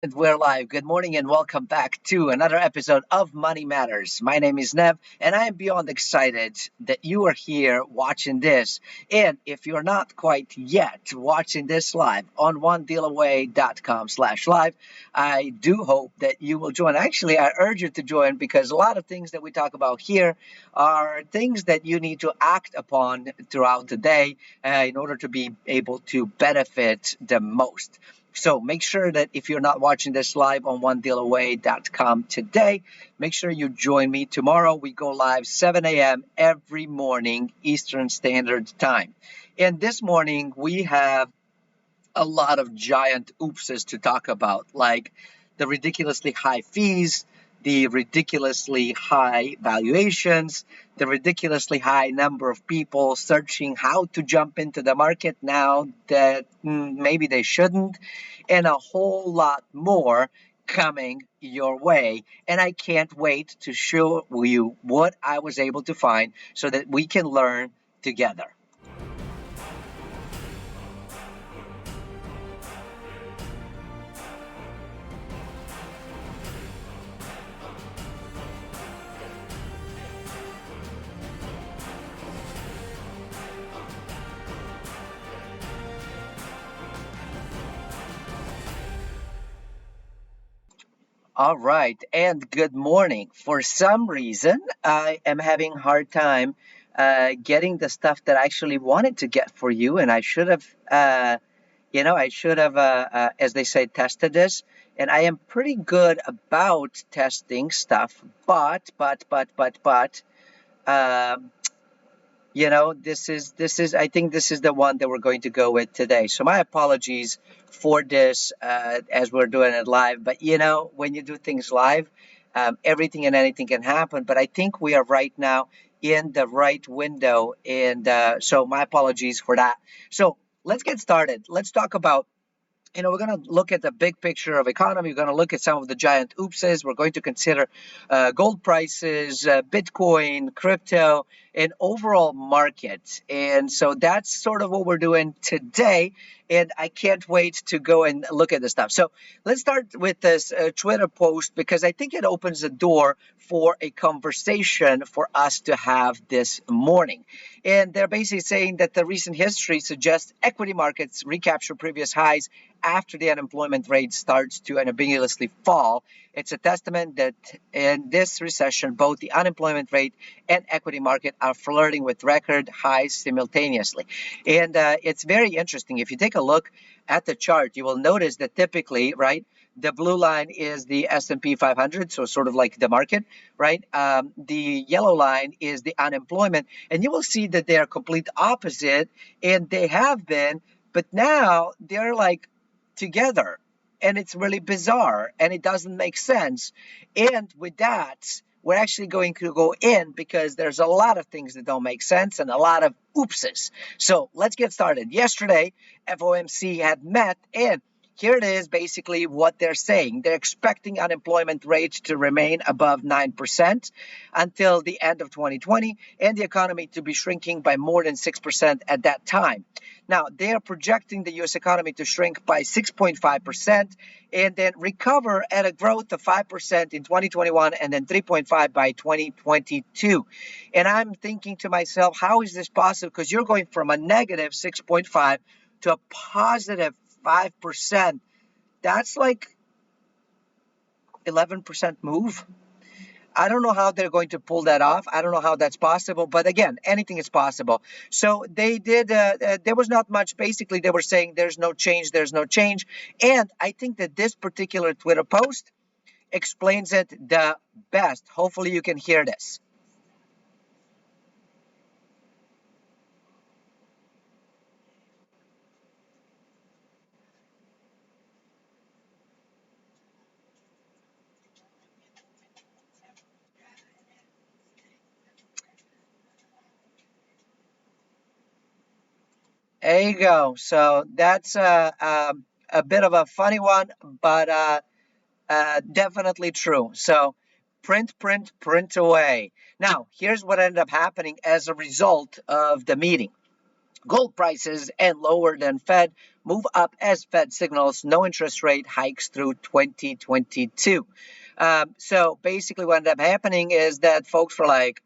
And we're live. Good morning and welcome back to another episode of Money Matters. My name is Nev and I am beyond excited that you are here watching this. And if you're not quite yet watching this live on onedealaway.com/live, I do hope that you will join. Actually, I urge you to join because a lot of things that we talk about here are things that you need to act upon throughout the day in order to be able to benefit the most. So make sure that if you're not watching this live on onedealaway.com today, make sure you join me tomorrow. We go live 7 a.m. every morning Eastern Standard Time. And this morning we have a lot of giant oopses to talk about, like the ridiculously high fees, the ridiculously high valuations, the ridiculously high number of people searching how to jump into the market now that maybe they shouldn't, and a whole lot more coming your way. And I can't wait to show you what I was able to find so that we can learn together. All right, and good morning. For some reason, I am having a hard time getting the stuff that I actually wanted to get for you, and I should have, as they say, tested this. And I am pretty good about testing stuff, but, um, this is I think this is the one that we're going to go with today. So my apologies for this as we're doing it live. But when you do things live, everything and anything can happen. But I think we are right now in the right window, and so my apologies for that. So let's get started. Let's talk about, we're going to look at the big picture of economy. We're going to look at some of the giant oopses. We're going to consider gold prices, Bitcoin, crypto, and overall market. And so that's sort of what we're doing today. And I can't wait to go and look at this stuff. So let's start with this Twitter post because I think it opens the door for a conversation for us to have this morning. And they're basically saying that the recent history suggests equity markets recapture previous highs after the unemployment rate starts to ambiguously fall. It's a testament that in this recession, both the unemployment rate and equity market are flirting with record highs simultaneously. And it's very interesting. If you take a look at the chart, you will notice that typically, right, the blue line is the S&P 500, so sort of like the market, right? The yellow line is the unemployment, and you will see that they are complete opposite, and they have been, but now they're like together, and it's really bizarre and it doesn't make sense. And with that, we're actually going to go in because there's a lot of things that don't make sense and a lot of oopses. So let's get started. Yesterday, FOMC had met, and here it is basically what they're saying. They're expecting unemployment rates to remain above 9% until the end of 2020 and the economy to be shrinking by more than 6% at that time. Now, they are projecting the U.S. economy to shrink by 6.5% and then recover at a growth of 5% in 2021 and then 3.5 by 2022. And I'm thinking to myself, how is this possible? Because you're going from a negative 6.5 to a positive 5%. That's like 11% move. I don't know how they're going to pull that off. I don't know how that's possible. But again, anything is possible. So they did, there was not much. Basically, they were saying there's no change, there's no change. And I think that this particular Twitter post explains it the best. Hopefully, you can hear this. There you go. So that's a bit of a funny one, but definitely true. So print, print, print away. Now, here's what ended up happening as a result of the meeting. Gold prices and lower than Fed move up as Fed signals no interest rate hikes through 2022. So basically, what ended up happening is that folks were like,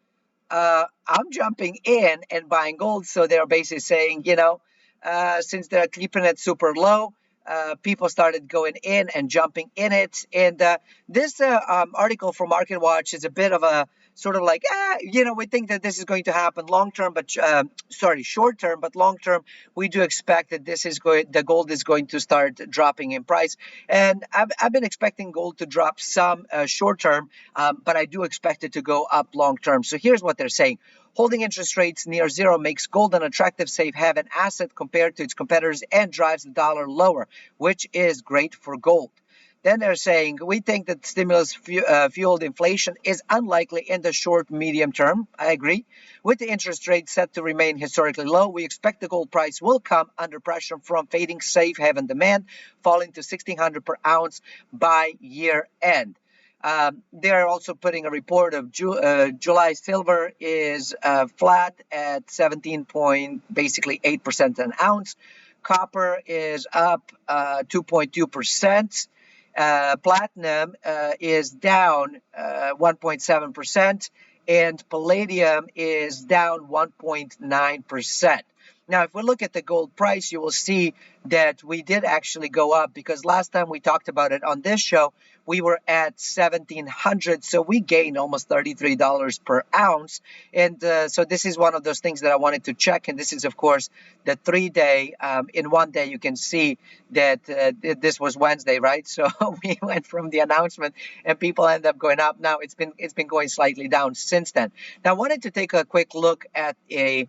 I'm jumping in and buying gold. So they're basically saying, since they're keeping it super low, people started going in and jumping in it. And this article from Market Watch is a bit of a sort of like, we think that this is going to happen long term, but sorry, short term, but long term, we do expect that the gold is going to start dropping in price. And I've been expecting gold to drop some short term, but I do expect it to go up long term. So here's what they're saying. Holding interest rates near zero makes gold an attractive safe haven asset compared to its competitors and drives the dollar lower, which is great for gold. Then they're saying, we think that stimulus fueled inflation is unlikely in the short, medium term. I agree. With the interest rate set to remain historically low, we expect the gold price will come under pressure from fading safe haven demand, falling to 1,600 per ounce by year end. They're also putting a report of July silver is flat at 17 point, basically 8% an ounce. Copper is up 2.2%. Platinum is down 1.7%, and palladium is down 1.9%. Now, if we look at the gold price, you will see that we did actually go up because last time we talked about it on this show, we were at 1,700. So we gained almost $33 per ounce. And so this is one of those things that I wanted to check. And this is, of course, the 3-day. In one day, you can see that this was Wednesday, right? So we went from the announcement and people end up going up. Now it's been going slightly down since then. Now, I wanted to take a quick look at a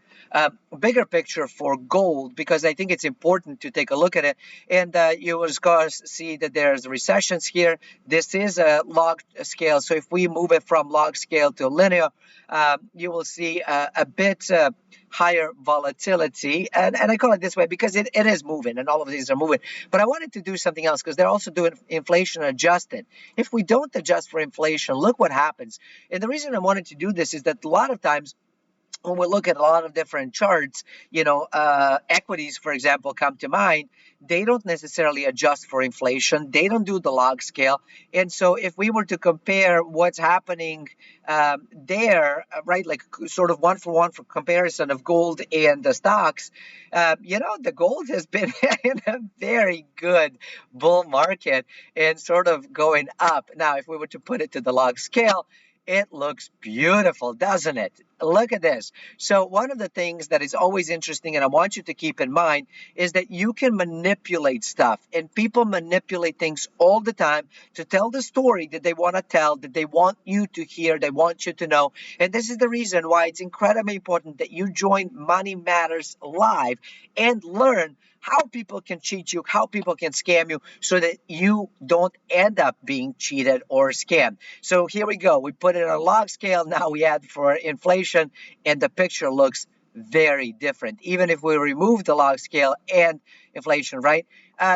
bigger picture for gold because I think it's important to take a look at it. And you will, of course, see that there's recessions here. This is a log scale. So if we move it from log scale to linear, you will see a bit higher volatility. And I call it this way because it is moving and all of these are moving. But I wanted to do something else because they're also doing inflation adjusted. If we don't adjust for inflation, look what happens. And the reason I wanted to do this is that a lot of times when we look at a lot of different charts, equities, for example, come to mind. They don't necessarily adjust for inflation. They don't do the log scale. And so if we were to compare what's happening there, right, like sort of one for one for comparison of gold and the stocks, the gold has been in a very good bull market and sort of going up. Now, if we were to put it to the log scale, it looks beautiful, doesn't it? Look at this. So one of the things that is always interesting, and I want you to keep in mind, is that you can manipulate stuff. And people manipulate things all the time to tell the story that they want to tell, that they want you to hear, they want you to know. And this is the reason why it's incredibly important that you join Money Matters Live and learn how people can cheat you, how people can scam you so that you don't end up being cheated or scammed. So here we go. We put it on a log scale. Now we add for inflation and the picture looks very different, even if we remove the log scale and inflation, right?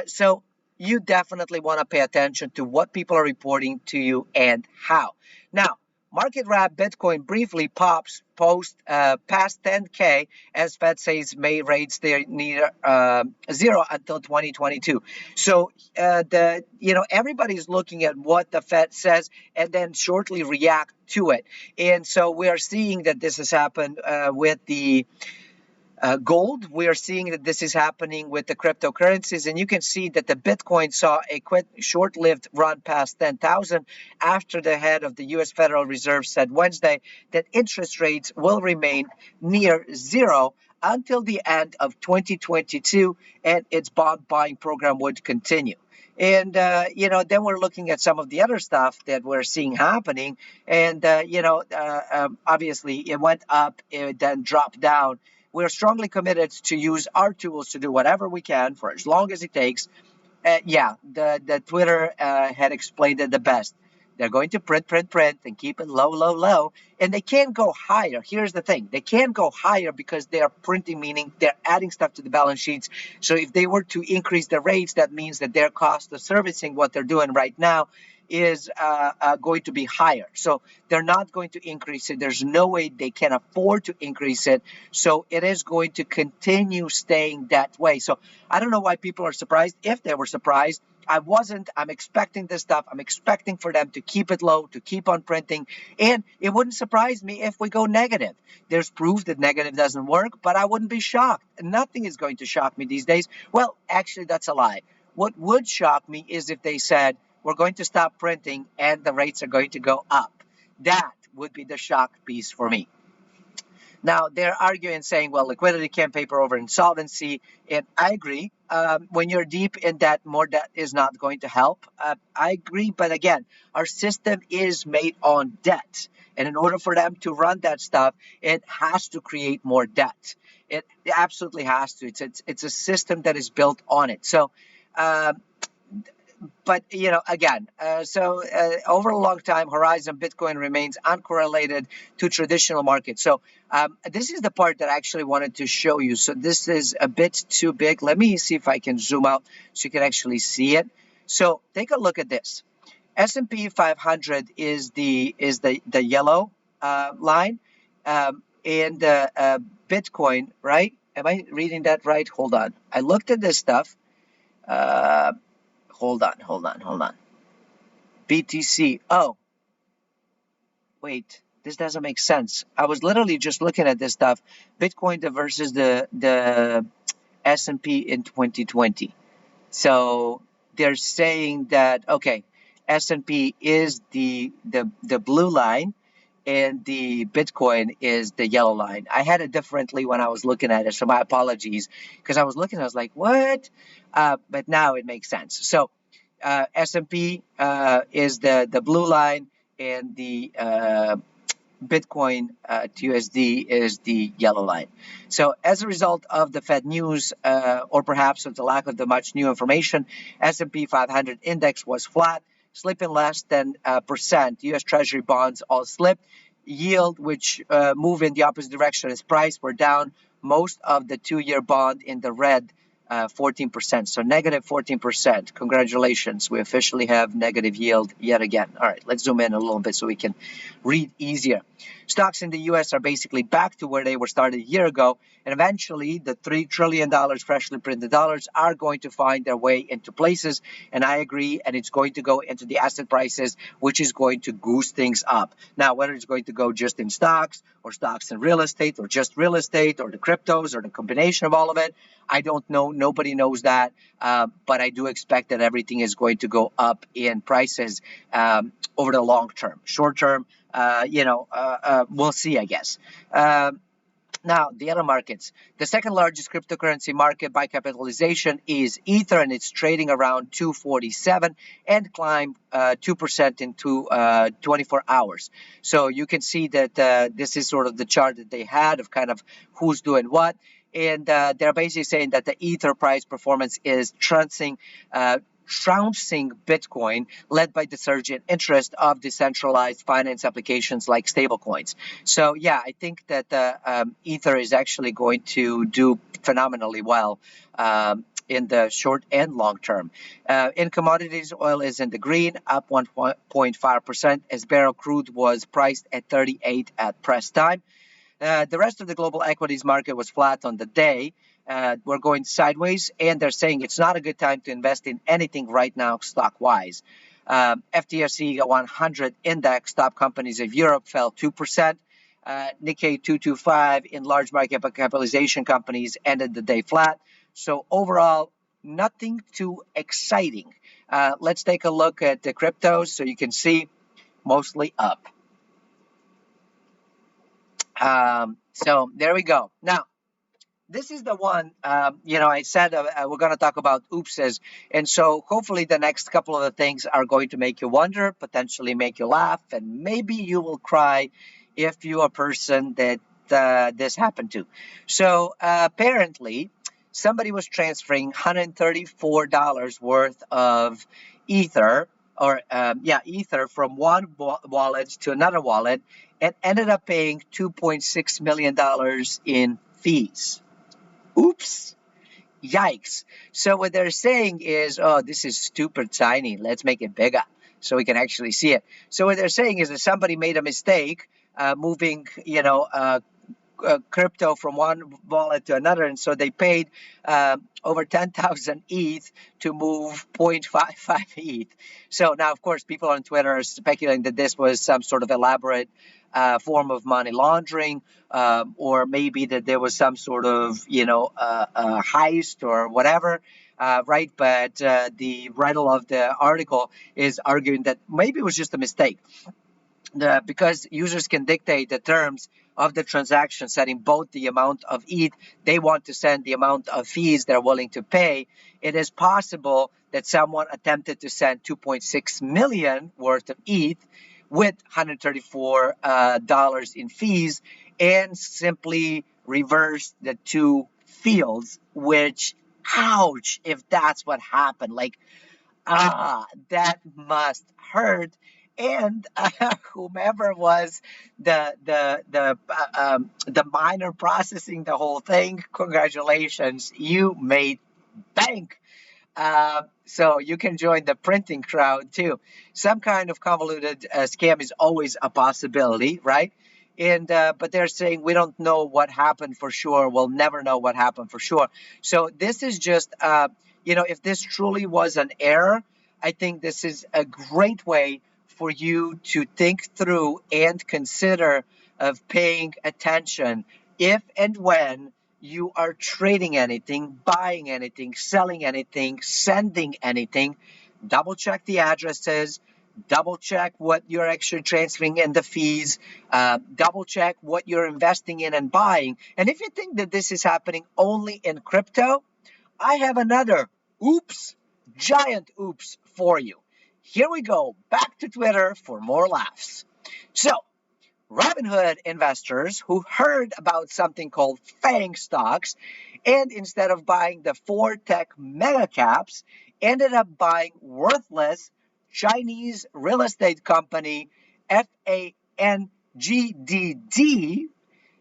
So you definitely want to pay attention to what people are reporting to you and how. Now, market wrap Bitcoin briefly pops post past 10K as Fed says May rates stay near zero until 2022. So everybody's looking at what the Fed says and then shortly react to it. And so we are seeing that this has happened with the gold. We are seeing that this is happening with the cryptocurrencies, and you can see that the Bitcoin saw a quick, short-lived run past 10,000 after the head of the U.S. Federal Reserve said Wednesday that interest rates will remain near zero until the end of 2022, and its bond buying program would continue. And, then we're looking at some of the other stuff that we're seeing happening. And, obviously, it went up, it then dropped down. We're strongly committed to use our tools to do whatever we can for as long as it takes. The Twitter had explained it the best. They're going to print, and keep it low, low, low. And they can't go higher. Here's the thing. They can't go higher because they are printing, meaning they're adding stuff to the balance sheets. So if they were to increase the rates, that means that their cost of servicing what they're doing right now is going to be higher. So they're not going to increase it. There's no way they can afford to increase it. So it is going to continue staying that way. So I don't know why people are surprised. If they were surprised, I wasn't. I'm expecting this stuff. I'm expecting for them to keep it low, to keep on printing. And it wouldn't surprise me if we go negative. There's proof that negative doesn't work, but I wouldn't be shocked. Nothing is going to shock me these days. Well, actually, that's a lie. What would shock me is if they said, we're going to stop printing and the rates are going to go up. That would be the shock piece for me. Now, they're arguing saying, well, liquidity can't paper over insolvency. And I agree. When you're deep in debt, more debt is not going to help. I agree. But again, our system is made on debt. And in order for them to run that stuff, it has to create more debt. It absolutely has to. It's a system that is built on it. So, but again, over a long time, Horizon Bitcoin remains uncorrelated to traditional markets. So this is the part that I actually wanted to show you. So this is a bit too big. Let me see if I can zoom out so you can actually see it. So take a look at this. S&P 500 is the yellow line, and Bitcoin, right? Am I reading that right? Hold on. I looked at this stuff. Uh, hold on. BTC. Oh, wait. This doesn't make sense. I was literally just looking at this stuff. Bitcoin versus the S&P in 2020. So they're saying that okay, S&P is the blue line and the Bitcoin is the yellow line. I had it differently when I was looking at it, so my apologies, because I was looking, I was like, what? But now it makes sense. So S&P is the blue line, and the Bitcoin to USD is the yellow line. So as a result of the Fed news, or perhaps of the lack of the much new information, S&P 500 index was flat, slipping less than percent. U.S. Treasury bonds all slipped. Yield, which move in the opposite direction as price, were down. Most of the two-year bond in the red, 14%. So negative 14%. Congratulations. We officially have negative yield yet again. All right, let's zoom in a little bit so we can read easier. Stocks in the U.S. are basically back to where they were started a year ago, and eventually the $3 trillion freshly printed dollars are going to find their way into places, and I agree, and it's going to go into the asset prices, which is going to goose things up. Now, whether it's going to go just in stocks, or stocks in real estate, or just real estate, or the cryptos, or the combination of all of it, I don't know. Nobody knows that, but I do expect that everything is going to go up in prices over the long term. Short term, we'll see, I guess. Now, the other markets. The second largest cryptocurrency market by capitalization is Ether, and it's trading around 247 and climbed 2% into 24 hours. So you can see that this is sort of the chart that they had of kind of who's doing what. And they're basically saying that the Ether price performance is trouncing Bitcoin, led by the surge in interest of decentralized finance applications like stablecoins. So, yeah, I think that Ether is actually going to do phenomenally well in the short and long term. In commodities, oil is in the green, up 1.5%, as barrel crude was priced at 38 at press time. The rest of the global equities market was flat on the day. We're going sideways, and they're saying it's not a good time to invest in anything right now, stock-wise. FTSE 100 index top companies of Europe fell 2%. Nikkei 225 in large market capitalization companies ended the day flat. So overall, nothing too exciting. Let's take a look at the cryptos so you can see mostly up. So there we go. Now, this is the one, I said we're going to talk about oopses. And so hopefully the next couple of the things are going to make you wonder, potentially make you laugh, and maybe you will cry if you're a person that this happened to. So apparently somebody was transferring $134 worth of Ether, Ether from one wallet to another wallet, and ended up paying $2.6 million in fees. Oops. Yikes. So what they're saying is, oh, this is stupid tiny. Let's make it bigger. so we can actually see it. So what they're saying is that somebody made a mistake moving, crypto from one wallet to another, and so they paid over 10,000 ETH to move 0.55 ETH. So now, of course, people on Twitter are speculating that this was some sort of elaborate form of money laundering, or maybe that there was some sort of, heist or whatever. Right, but the writer of the article is arguing that maybe it was just a mistake, because users can dictate the terms of the transaction, setting both the amount of ETH they want to send, the amount of fees they're willing to pay. It is possible that someone attempted to send 2.6 million worth of ETH with $134 in fees and simply reverse the two fields, which, ouch, if that's what happened. Like, that must hurt. And whomever was the miner processing the whole thing, congratulations, you made bank. So you can join the printing crowd too. Some kind of convoluted scam is always a possibility, right? And but they're saying we don't know what happened for sure. We'll never know what happened for sure. So this is just, if this truly was an error, I think this is a great way for you to think through and consider of paying attention if and when you are trading anything, buying anything, selling anything, sending anything. Double check the addresses, double check what you're actually transferring and the fees, double check what you're investing in and buying. And if you think that this is happening only in crypto, I have another oops, giant oops for you. Here we go, back to Twitter for more laughs. So, Robinhood investors who heard about something called FANG stocks, and instead of buying the four tech mega caps, ended up buying worthless Chinese real estate company FANGDD,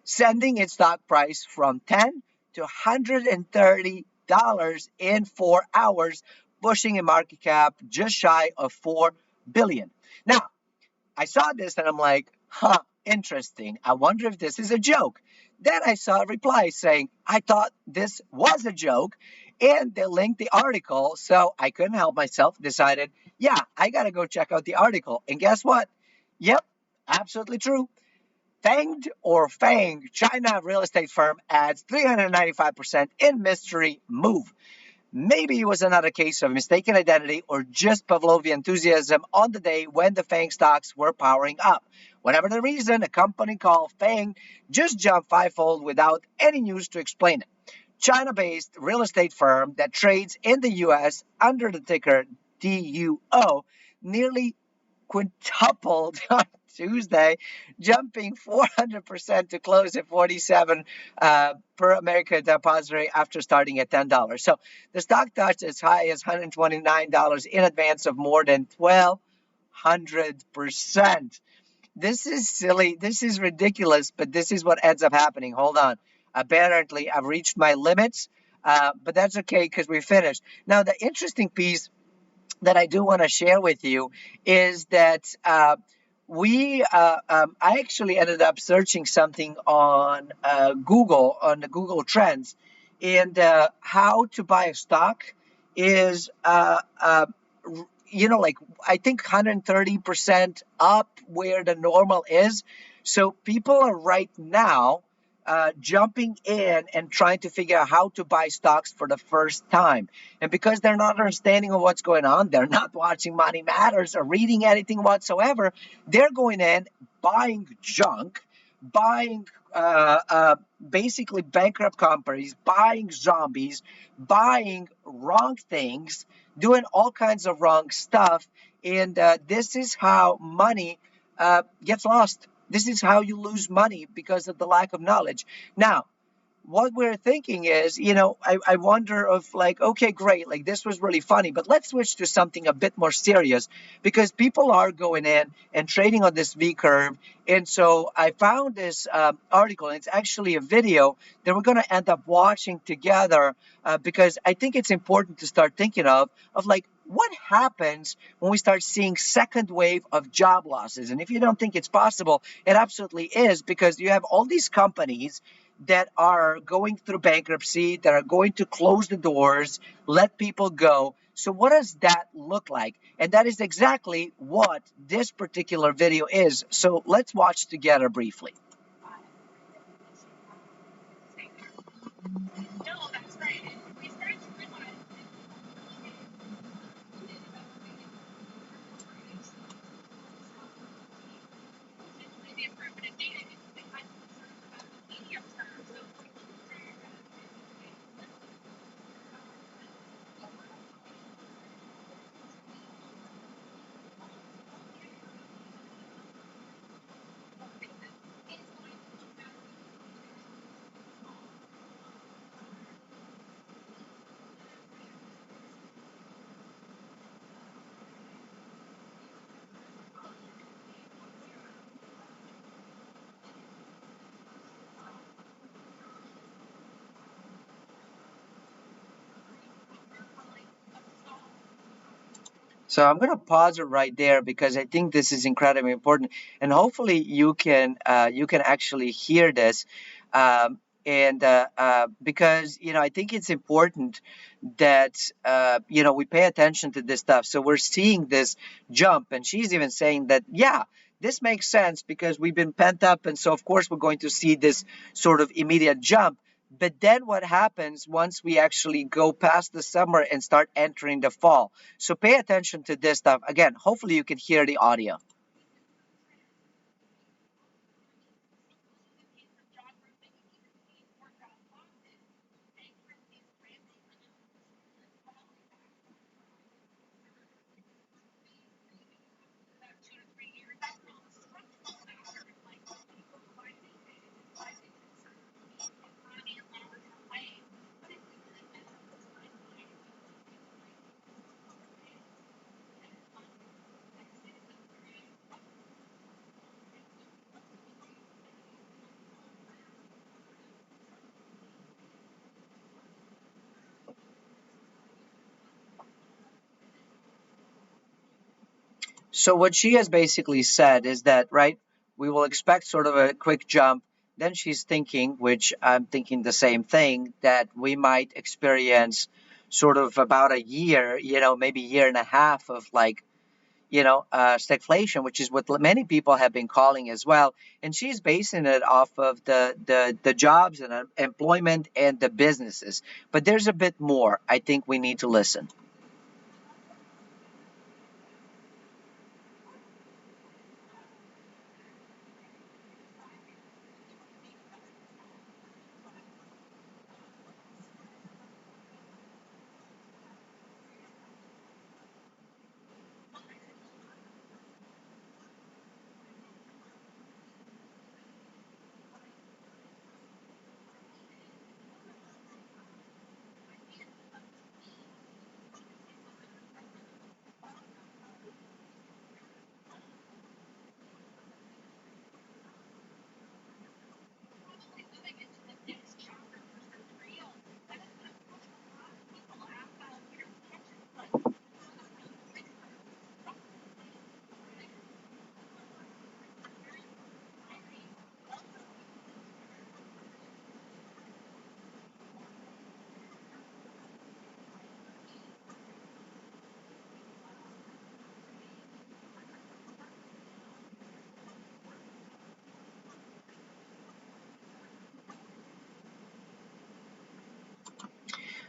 sending its stock price from 10 to $130 in 4 hours, pushing a market cap just shy of 4 billion. Now, I saw this and I'm like, huh, interesting. I wonder if this is a joke. Then I saw a reply saying, I thought this was a joke. And they linked the article. So I couldn't help myself, decided, yeah, I got to go check out the article. And guess what? Yep, absolutely true. Fanged or Fang, China real estate firm adds 395% in mystery move. Maybe it was another case of mistaken identity or just Pavlovian enthusiasm on the day when the FANG stocks were powering up. Whatever the reason, a company called FANG just jumped fivefold without any news to explain it. China-based real estate firm that trades in the U.S. under the ticker DUO nearly quintupled on Tuesday, jumping 400% to close at 47 per American Depository after starting at $10. So the stock touched as high as $129 in advance of more than 1,200%. This is silly. This is ridiculous, but this is what ends up happening. Hold on. Apparently, I've reached my limits, but that's okay because we finished. Now, the interesting piece that I do want to share with you is that I actually ended up searching something on Google, on the Google Trends, and how to buy a stock is, like I think 130% up where the normal is. So people are right now jumping in and trying to figure out how to buy stocks for the first time. And because they're not understanding of what's going on, they're not watching Money Matters or reading anything whatsoever. They're going in, buying junk, buying basically bankrupt companies, buying zombies, buying wrong things, doing all kinds of wrong stuff. And this is how money gets lost. This is how you lose money because of the lack of knowledge. Now, what we're thinking is, I wonder if like, okay, great, like this was really funny, but let's switch to something a bit more serious because people are going in and trading on this V curve. And so I found this article, and it's actually a video that we're going to end up watching together because I think it's important to start thinking of like, what happens when we start seeing second wave of job losses? And if you don't think it's possible, it absolutely is, because you have all these companies that are going through bankruptcy, that are going to close the doors, let people go. So what does that look like? And that is exactly what this particular video is. So let's watch together briefly. So I'm going to pause it right there because I think this is incredibly important, and hopefully you can actually hear this, and because I think it's important that we pay attention to this stuff. So we're seeing this jump, and she's even saying that this makes sense because we've been pent up, and so of course we're going to see this sort of immediate jump. But then what happens once we actually go past the summer and start entering the fall? So pay attention to this stuff. Again, hopefully you can hear the audio. So what she has basically said is that, right, we will expect sort of a quick jump. Then she's thinking, which I'm thinking the same thing, that we might experience sort of about a year, maybe year and a half of like, stagflation, which is what many people have been calling as well. And she's basing it off of the jobs and employment and the businesses. But there's a bit more. I think we need to listen.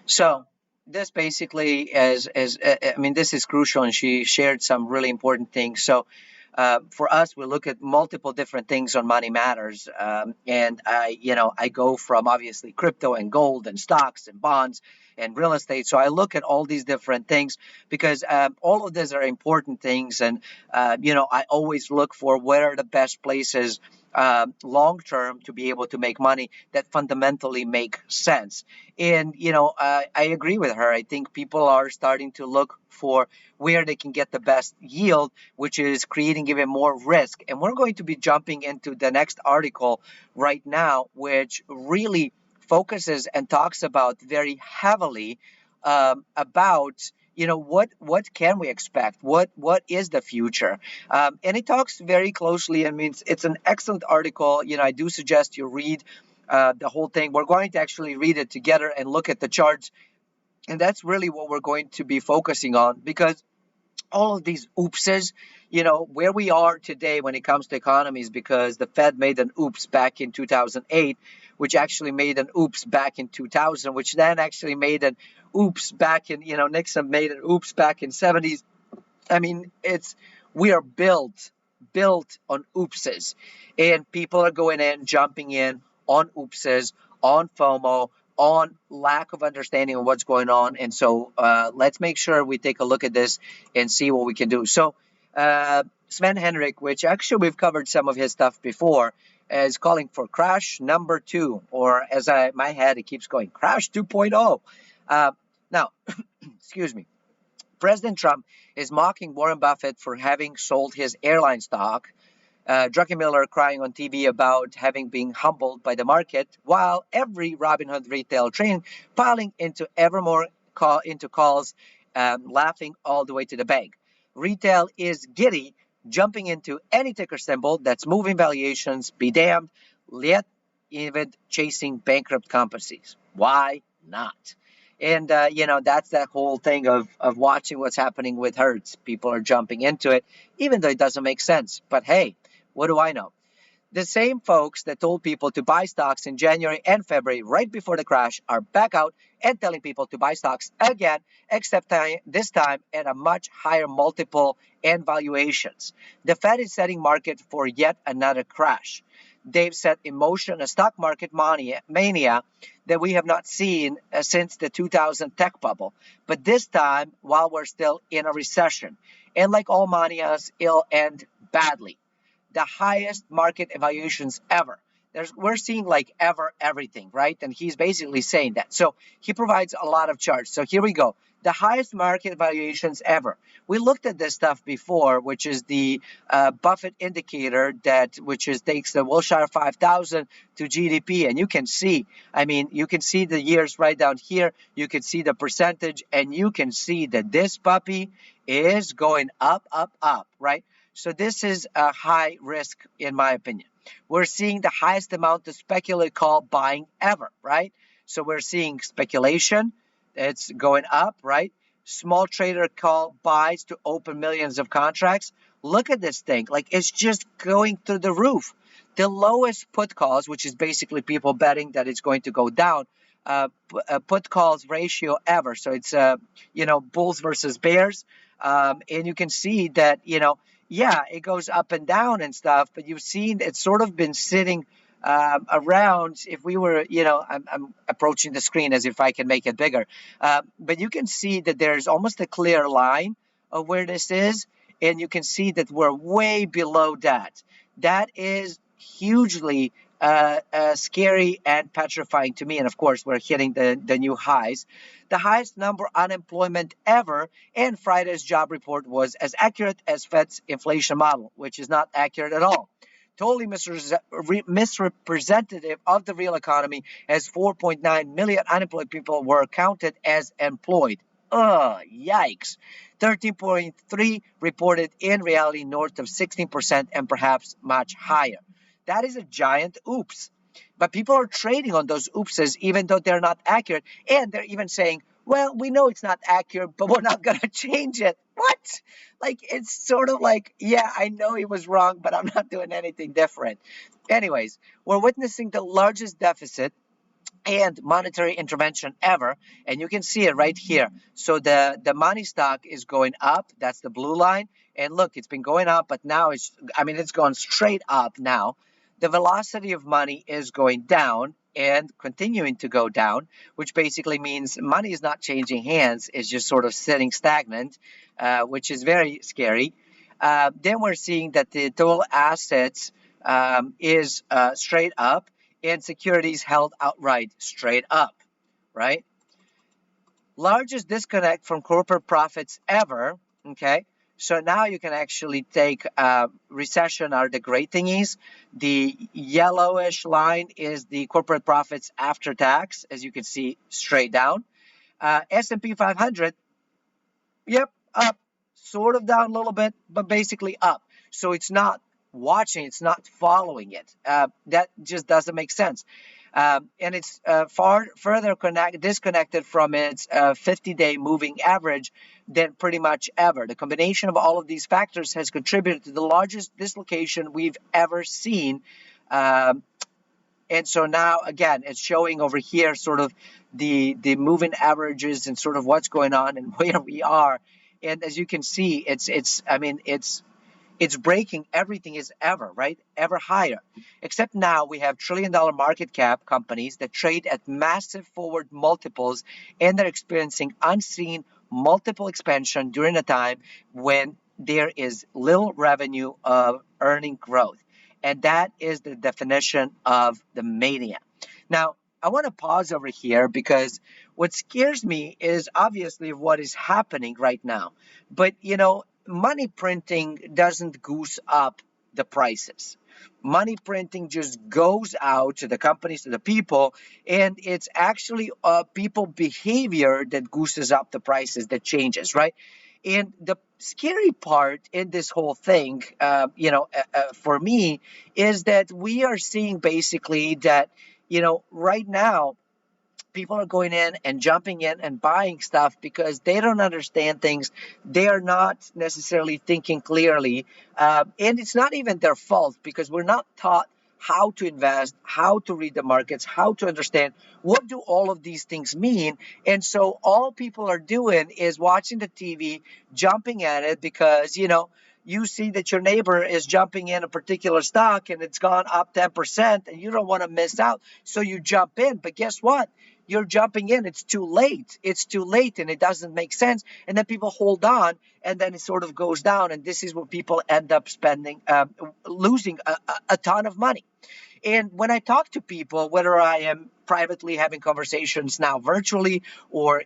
So this basically is I mean, this is crucial, and she shared some really important things. So for us, we look at multiple different things on Money Matters, and I go from obviously crypto and gold and stocks and bonds and real estate. So I look at all these different things because all of these are important things, and I always look for where are the best places long term to be able to make money that fundamentally make sense. And I agree with her. I think people are starting to look for where they can get the best yield, which is creating even more risk. And we're going to be jumping into the next article right now, which really focuses and talks about very heavily about what can we expect? What is the future? And it talks very closely. I mean, it's an excellent article. I do suggest you read the whole thing. We're going to actually read it together and look at the charts, and that's really what we're going to be focusing on, because all of these oopses, where we are today when it comes to economies, because the Fed made an oops back in 2008, which actually made an oops back in 2000, which then actually made an oops back in, Nixon made an oops back in 70s. I mean, we are built on oopses, and people are going in, jumping in on oopses, on FOMO, on lack of understanding of what's going on. And so let's make sure we take a look at this and see what we can do. So Sven Henrik, which actually we've covered some of his stuff before, is calling for crash number 2, or as my head, it keeps going, crash 2.0. Now, excuse me. President Trump is mocking Warren Buffett for having sold his airline stock. Druckenmiller crying on TV about having been humbled by the market, while every Robinhood retail train piling into ever more into calls, laughing all the way to the bank. Retail is giddy, jumping into any ticker symbol that's moving valuations, be damned, yet even chasing bankrupt companies. Why not? And that's that whole thing of watching what's happening with Hertz. People are jumping into it, even though it doesn't make sense. But hey, what do I know? The same folks that told people to buy stocks in January and February, right before the crash, are back out and telling people to buy stocks again, except this time at a much higher multiple and valuations. The Fed is setting market for yet another crash. They've set in motion a stock market mania that we have not seen since the 2000 tech bubble, but this time while we're still in a recession. And like all manias, it'll end badly. The highest market evaluations ever. We're seeing like everything, right? And he's basically saying that. So he provides a lot of charts. So here we go. The highest market valuations ever. We looked at this stuff before, which is the Buffett indicator which takes the Wilshire 5000 to GDP, and you can see. I mean, you can see the years right down here. You can see the percentage, and you can see that this puppy is going up, right? So this is a high risk, in my opinion. We're seeing the highest amount of speculative call buying ever, right? So we're seeing speculation. It's going up, right? Small trader call buys to open millions of contracts. Look at this thing. Like, it's just going through the roof. The lowest put calls, which is basically people betting that it's going to go down, put calls ratio ever. So it's, bulls versus bears. And you can see that, yeah, it goes up and down and stuff, but you've seen it's sort of been sitting around. If we were, I'm approaching the screen as if I can make it bigger, but you can see that there's almost a clear line of where this is, and you can see that we're way below that. That is hugely scary and petrifying to me. And of course, we're hitting the new highs, the highest number unemployment ever. And Friday's job report was as accurate as Fed's inflation model, which is not accurate at all. Totally misrepresentative of the real economy, as 4.9 million unemployed people were counted as employed. Yikes. 13.3 reported in reality north of 16% and perhaps much higher. That is a giant oops. But people are trading on those oopses even though they're not accurate. And they're even saying, well, we know it's not accurate, but we're not going to change it. What? Like, it's sort of like, yeah, I know he was wrong, but I'm not doing anything different. Anyways, we're witnessing the largest deficit and monetary intervention ever, and you can see it right here. So the money stock is going up. That's the blue line, and look, it's been going up, but now it's gone straight up now. The velocity of money is going down and continuing to go down, which basically means money is not changing hands. It's just sort of sitting stagnant, which is very scary. Then we're seeing that the total assets is straight up, and securities held outright straight up, right? Largest disconnect from corporate profits ever, okay? So now you can actually take recession are the great thingies. The yellowish line is the corporate profits after tax, as you can see straight down. S&P 500 Yep, up, sort of down a little bit, but basically up. So it's not watching, it's not following it. That just doesn't make sense. And it's far further disconnected from its 50-day moving average than pretty much ever. The combination of all of these factors has contributed to the largest dislocation we've ever seen. Um, and so now again, it's showing over here sort of the moving averages and sort of what's going on and where we are. And as you can see, it's I mean it's breaking everything is ever, right? Ever higher. Except now we have trillion-dollar market cap companies that trade at massive forward multiples, and they're experiencing unseen multiple expansion during a time when there is little revenue of earning growth. And that is the definition of the mania. Now, I want to pause over here because what scares me is obviously what is happening right now. But, money printing doesn't goose up the prices. Money printing just goes out to the companies, to the people, and it's actually people behavior that gooses up the prices that changes, right? And the scary part in this whole thing, for me, is that we are seeing basically that, right now people are going in and jumping in and buying stuff because they don't understand things. They are not necessarily thinking clearly. And it's not even their fault because we're not taught how to invest, how to read the markets, how to understand what do all of these things mean. And so all people are doing is watching the TV, jumping at it because, you see that your neighbor is jumping in a particular stock and it's gone up 10% and you don't want to miss out. So you jump in. But guess what? You're jumping in. It's too late. It's too late and it doesn't make sense. And then people hold on and then it sort of goes down. And this is where people end up spending, losing a ton of money. And when I talk to people, whether I am privately having conversations now virtually or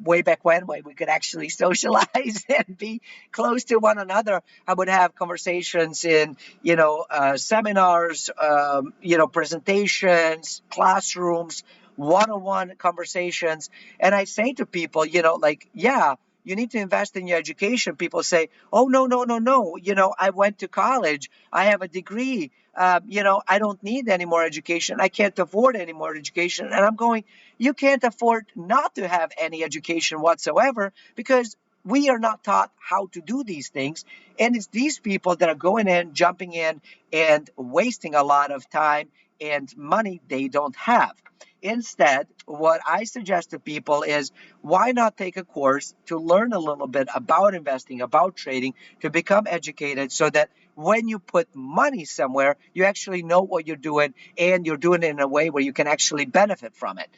way back when we could actually socialize and be close to one another, I would have conversations in, seminars, presentations, classrooms, one-on-one conversations. And I say to people, like, yeah, you need to invest in your education. People say, oh, no, no, no, no. I went to college. I have a degree. I don't need any more education. I can't afford any more education. And I'm going, you can't afford not to have any education whatsoever because we are not taught how to do these things. And it's these people that are going in, jumping in, and wasting a lot of time and money they don't have. Instead, what I suggest to people is why not take a course to learn a little bit about investing, about trading, to become educated so that when you put money somewhere, you actually know what you're doing and you're doing it in a way where you can actually benefit from it.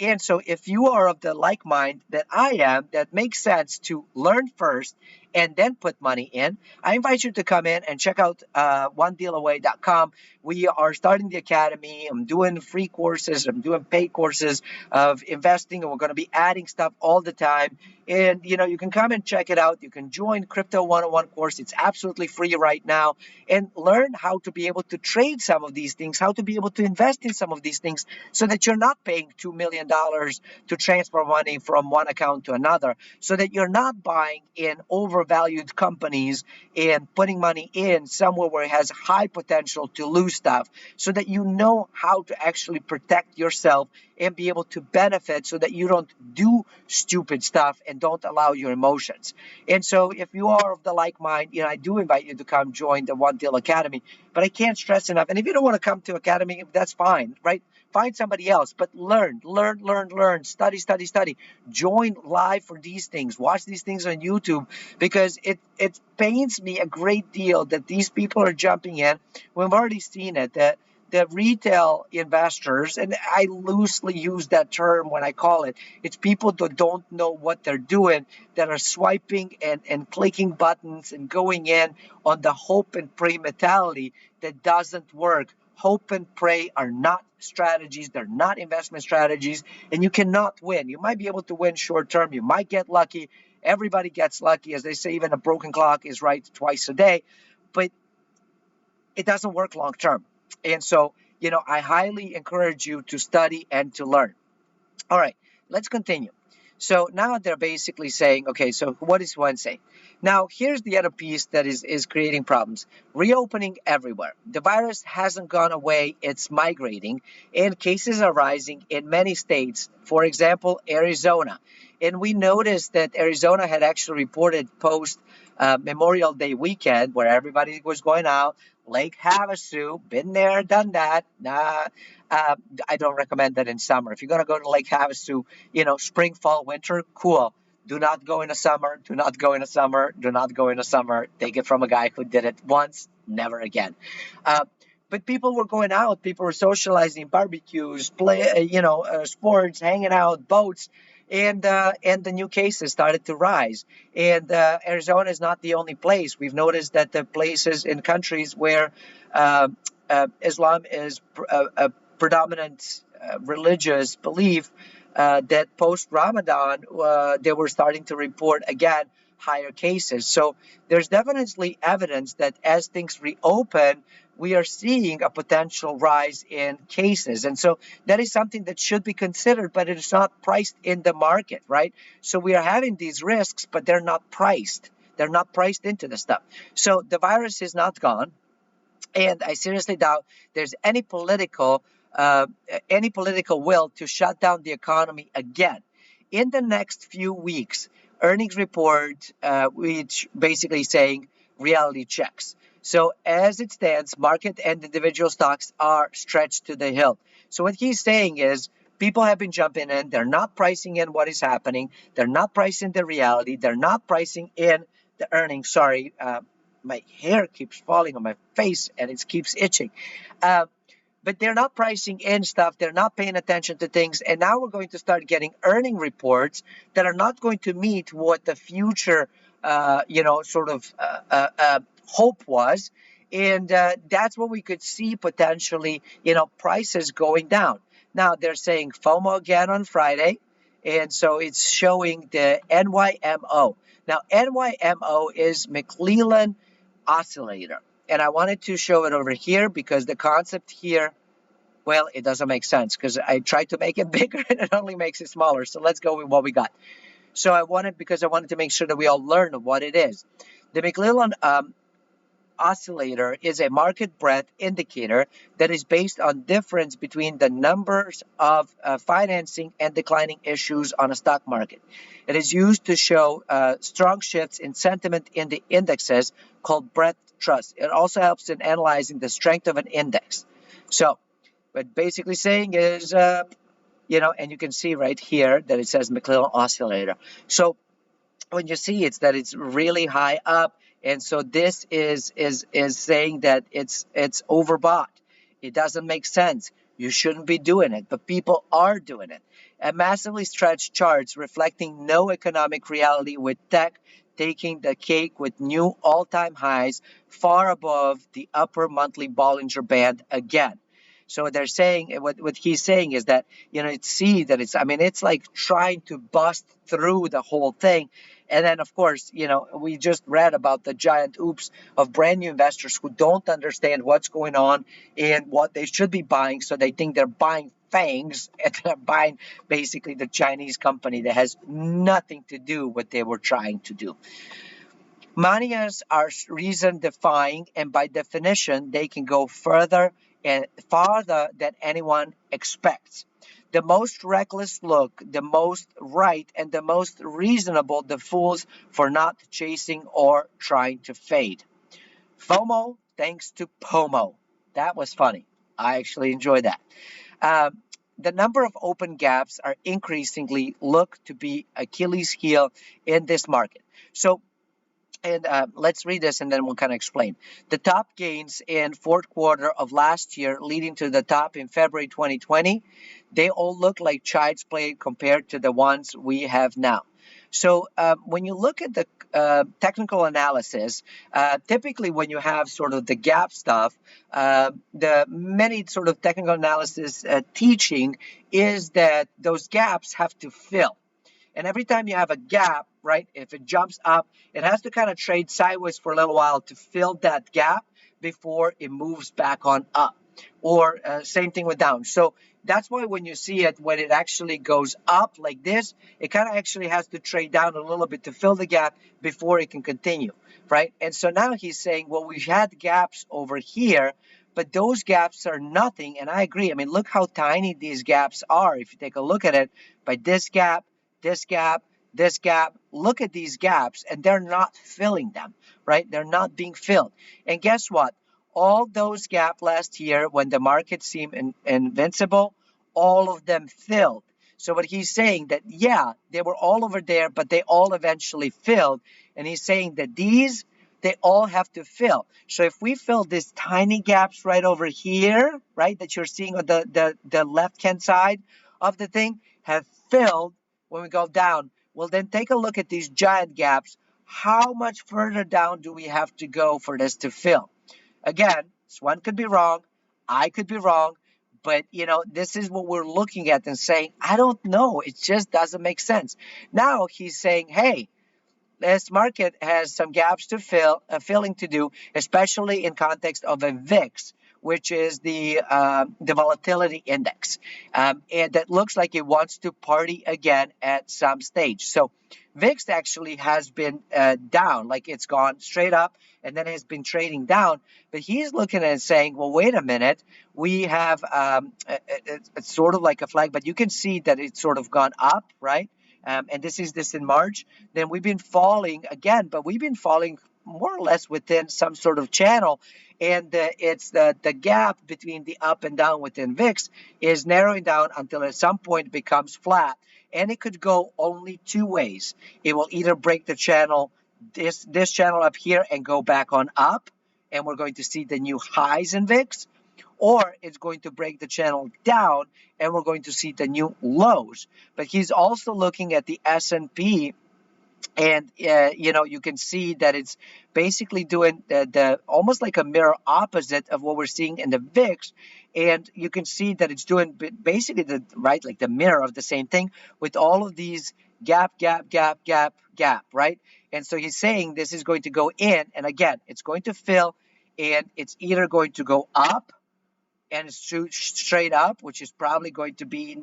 And so, if you are of the like mind that I am, that makes sense to learn first and then put money in, I invite you to come in and check out onedealaway.com. We are starting the academy. I'm doing free courses, I'm doing paid courses of investing, and we're going to be adding stuff all the time. And you can come and check it out. You can join Crypto 101 course. It's absolutely free right now, and learn how to be able to trade some of these things, how to be able to invest in some of these things so that you're not paying $2 million to transfer money from one account to another, so that you're not buying in overvalued companies and putting money in somewhere where it has high potential to lose stuff, so that you know how to actually protect yourself and be able to benefit so that you don't do stupid stuff and don't allow your emotions. And so if you are of the like mind, I do invite you to come join the One Deal Academy. But I can't stress enough. And if you don't want to come to Academy, that's fine, right? Find somebody else, but learn, learn, learn, learn, study, study, study. Join live for these things. Watch these things on YouTube because it pains me a great deal that these people are jumping in. We've already seen it, that the retail investors, and I loosely use that term when I call it, it's people that don't know what they're doing, that are swiping and clicking buttons and going in on the hope and pray mentality that doesn't work. Hope and pray are not strategies, they're not investment strategies, and you cannot win. You might be able to win short term, you might get lucky. Everybody gets lucky. As they say, even a broken clock is right twice a day, but it doesn't work long term. And so, I highly encourage you to study and to learn. All right, let's continue. So now they're basically saying, okay, so what is one saying? Now, here's the other piece that is creating problems. Reopening everywhere. The virus hasn't gone away, it's migrating, and cases are rising in many states. For example, Arizona. And we noticed that Arizona had actually reported post Memorial Day weekend where everybody was going out. Lake Havasu, been there, done that. Uh, I don't recommend that in summer. If you're going to go to Lake Havasu, spring, fall, winter, cool. Do not go in the summer. Do not go in the summer. Do not go in the summer. Take it from a guy who did it once, never again. Uh, but people were going out. People were socializing, barbecues, sports, hanging out, boats, and the new cases started to rise. And Arizona is not the only place. We've noticed that the places in countries where uh, Islam is a predominant religious belief, that post Ramadan, they were starting to report again higher cases. So there's definitely evidence that as things reopen, we are seeing a potential rise in cases. And so that is something that should be considered, but it is not priced in the market, right? So we are having these risks, but they're not priced. They're not priced into the stuff. So the virus is not gone. And I seriously doubt there's uh, any political will to shut down the economy again. In the next few weeks, earnings report, which basically saying reality checks. So as it stands, market and individual stocks are stretched to the hilt. So what he's saying is people have been jumping in. They're not pricing in what is happening. They're not pricing the reality. They're not pricing in the earnings. Sorry, my hair keeps falling on my face and it keeps itching. Uh, but they're not pricing in stuff. They're not paying attention to things. And now we're going to start getting earning reports that are not going to meet what the future, hope was. And that's what we could see potentially, prices going down. Now they're saying FOMO again on Friday. And so it's showing the NYMO. Now, NYMO is McClellan oscillator. And I wanted to show it over here because the concept here, well, it doesn't make sense because I tried to make it bigger and it only makes it smaller. So let's go with what we got. So because I wanted to make sure that we all learn what it is. The McClellan oscillator is a market breadth indicator that is based on difference between the numbers of financing and declining issues on a stock market. It is used to show strong shifts in sentiment in the indexes called breadth trust. It also helps in analyzing the strength of an index. So what basically saying is, and you can see right here that it says McClellan oscillator. So when you see it's really high up, and so this is saying that it's overbought. It doesn't make sense. You shouldn't be doing it, but people are doing it. And massively stretched charts reflecting no economic reality, with tech taking the cake with new all-time highs far above the upper monthly Bollinger Band again. So they're saying what he's saying is that it's see that it's like trying to bust through the whole thing. And then, of course, we just read about the giant oops of brand new investors who don't understand what's going on and what they should be buying. So they think they're buying fangs and they're buying basically the Chinese company that has nothing to do with what they were trying to do. Manias are reason defying, and by definition, they can go further and farther than anyone expects. The most reckless look, the most right, and the most reasonable the fools for not chasing or trying to fade. FOMO thanks to POMO. That was funny. I actually enjoyed that. Um, the number of open gaps are increasingly looked to be Achilles' heel in this market. So and let's read this and then we'll kind of explain. The top gains in fourth quarter of last year, leading to the top in February 2020, they all look like child's play compared to the ones we have now. So when you look at the technical analysis, typically when you have sort of the gap stuff, the many sort of technical analysis teaching is that those gaps have to fill. And every time you have a gap, right, if it jumps up, it has to kind of trade sideways for a little while to fill that gap before it moves back on up. or same thing with down. So that's why when you see it, when it actually goes up like this, it kind of actually has to trade down a little bit to fill the gap before it can continue, right? And so now he's saying, well, we've had gaps over here, but those gaps are nothing. And I agree. I mean, look how tiny these gaps are. If you take a look at it, by this gap, this gap, this gap, look at these gaps, and they're not filling them, right? They're not being filled. And guess what? All those gaps last year when the market seemed invincible, all of them filled. So what he's saying that, yeah, they were all over there, but they all eventually filled. And he's saying that these, they all have to fill. So if we fill these tiny gaps right over here, right, that you're seeing on the left-hand side of the thing have filled when we go down, well, then take a look at these giant gaps. How much further down do we have to go for this to fill? Again, Swan could be wrong. I could be wrong. But, this is what we're looking at and saying, I don't know. It just doesn't make sense. Now he's saying, hey, this market has some gaps to filling to do, especially in context of a VIX, which is the volatility index, and that looks like it wants to party again at some stage. So VIX actually has been down, like it's gone straight up and then has been trading down. But he's looking at it saying, well, wait a minute, we have it's sort of like a flag, but you can see that it's sort of gone up, right? And this is this in March. Then we've been falling again, but we've been falling more or less within some sort of channel. And it's the gap between the up and down within VIX is narrowing down until at some point it becomes flat. And it could go only two ways. It will either break the channel, this channel up here, and go back on up, and we're going to see the new highs in VIX, or it's going to break the channel down and we're going to see the new lows. But he's also looking at the S&P, and you can see that it's basically doing the almost like a mirror opposite of what we're seeing in the VIX. And you can see that it's doing basically the right, like the mirror of the same thing, with all of these gap, gap, gap, gap, gap, right? And so he's saying this is going to go in, and again, it's going to fill, and it's either going to go up and shoot straight up, which is probably going to be,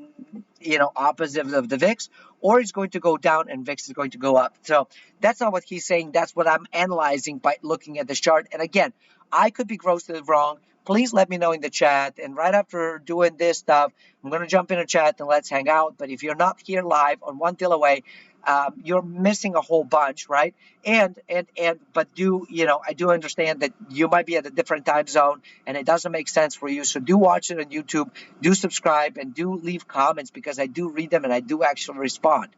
opposite of the VIX, or it's going to go down and VIX is going to go up. So that's not what he's saying. That's what I'm analyzing by looking at this chart. And again, I could be grossly wrong. Please let me know in the chat. And right after doing this stuff, I'm going to jump in a chat and let's hang out. But if you're not here live on One Deal Away, you're missing a whole bunch, right? But I do understand that you might be at a different time zone and it doesn't make sense for you. So do watch it on YouTube, do subscribe, and do leave comments because I do read them and I do actually respond.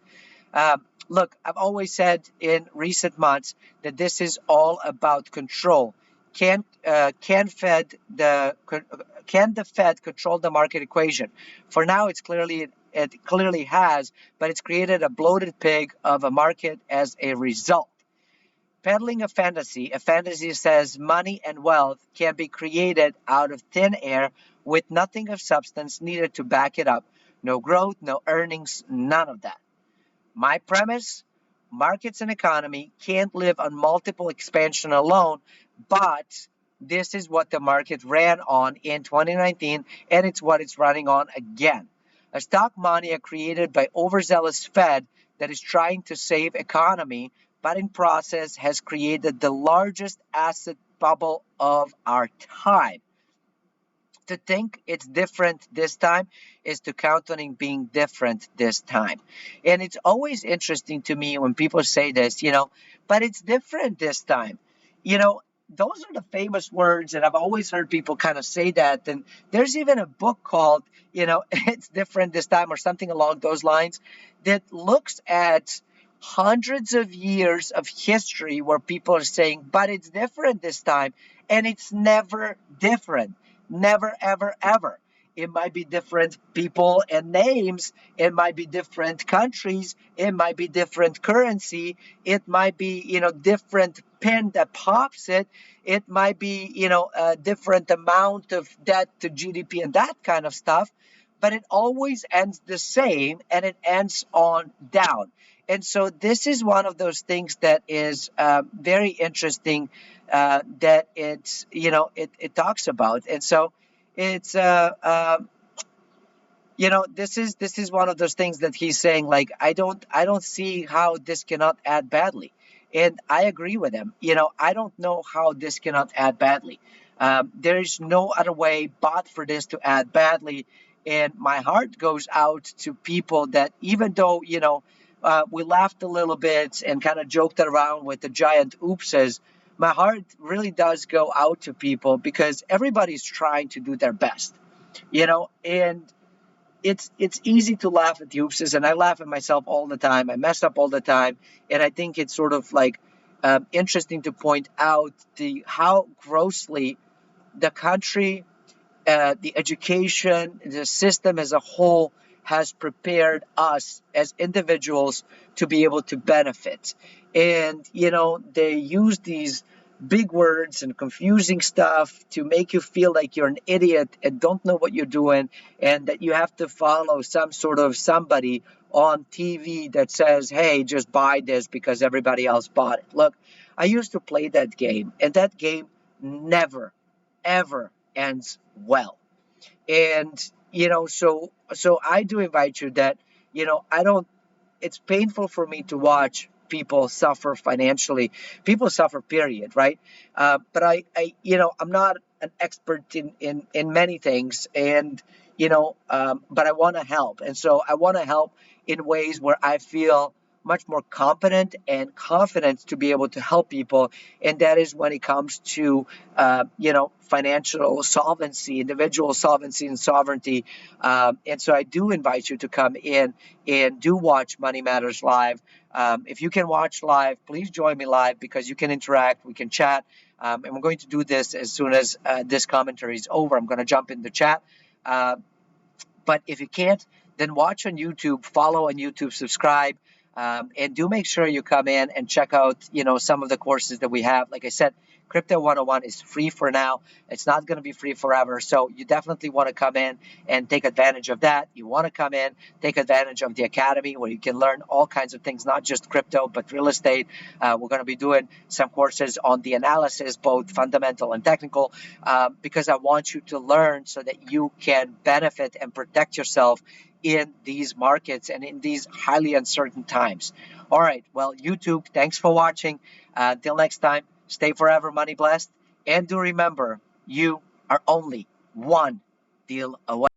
Look, I've always said in recent months that this is all about control. Can the Fed control the market equation? For now, it clearly has, but it's created a bloated pig of a market as a result. Peddling a fantasy says money and wealth can be created out of thin air with nothing of substance needed to back it up. No growth, no earnings, none of that. My premise: markets and economy can't live on multiple expansion alone, but this is what the market ran on in 2019, and it's what it's running on again. A stock mania created by overzealous Fed that is trying to save economy, but in process has created the largest asset bubble of our time. To think it's different this time is to count on it being different this time. And it's always interesting to me when people say this, but it's different this time. Those are the famous words, and I've always heard people kind of say that. And there's even a book called, It's Different This Time, or something along those lines, that looks at hundreds of years of history where people are saying, but it's different this time. And it's never different. Never, ever, ever. It might be different people and names. It might be different countries. It might be different currency. It might be, different pin that pops it. It might be, a different amount of debt to GDP and that kind of stuff. But it always ends the same, and it ends on down. And so this is one of those things that is very interesting, that it talks about. And so it's this is one of those things that he's saying, like, I don't see how this cannot add badly. And I agree with him. I don't know how this cannot add badly. There's no other way but for this to add badly. And my heart goes out to people that, even though we laughed a little bit and kind of joked around with the giant oopses, my heart really does go out to people because everybody's trying to do their best. And it's easy to laugh at the oopses, and I laugh at myself all the time. I mess up all the time, and I think it's sort of like interesting to point out the how grossly the country, the education, the system as a whole has prepared us as individuals to be able to benefit. And, they use these big words and confusing stuff to make you feel like you're an idiot and don't know what you're doing, and that you have to follow some sort of somebody on TV that says, hey, just buy this because everybody else bought it. Look, I used to play that game, and that game never, ever ends well. And so I do invite you that, I don't it's painful for me to watch people suffer financially. People suffer, period, right? But I'm not an expert in many things, and but I want to help, and so I want to help in ways where I feel much more competent and confident to be able to help people, and that is when it comes to financial solvency, individual solvency and sovereignty. And so I do invite you to come in and do watch Money Matters live. If you can watch live, please join me live because you can interact, we can chat. And we're going to do this as soon as this commentary is over. I'm going to jump in the chat. Uh, but if you can't, then watch on YouTube, follow on YouTube, subscribe, and do make sure you come in and check out, some of the courses that we have. Like I said, Crypto 101 is free for now. It's not going to be free forever. So you definitely want to come in and take advantage of that. You want to come in, take advantage of the Academy where you can learn all kinds of things, not just crypto, but real estate. We're going to be doing some courses on the analysis, both fundamental and technical, because I want you to learn so that you can benefit and protect yourself in these markets and in these highly uncertain times. All right. Well, YouTube, thanks for watching. Until next time, stay forever money blessed. And do remember, you are only one deal away.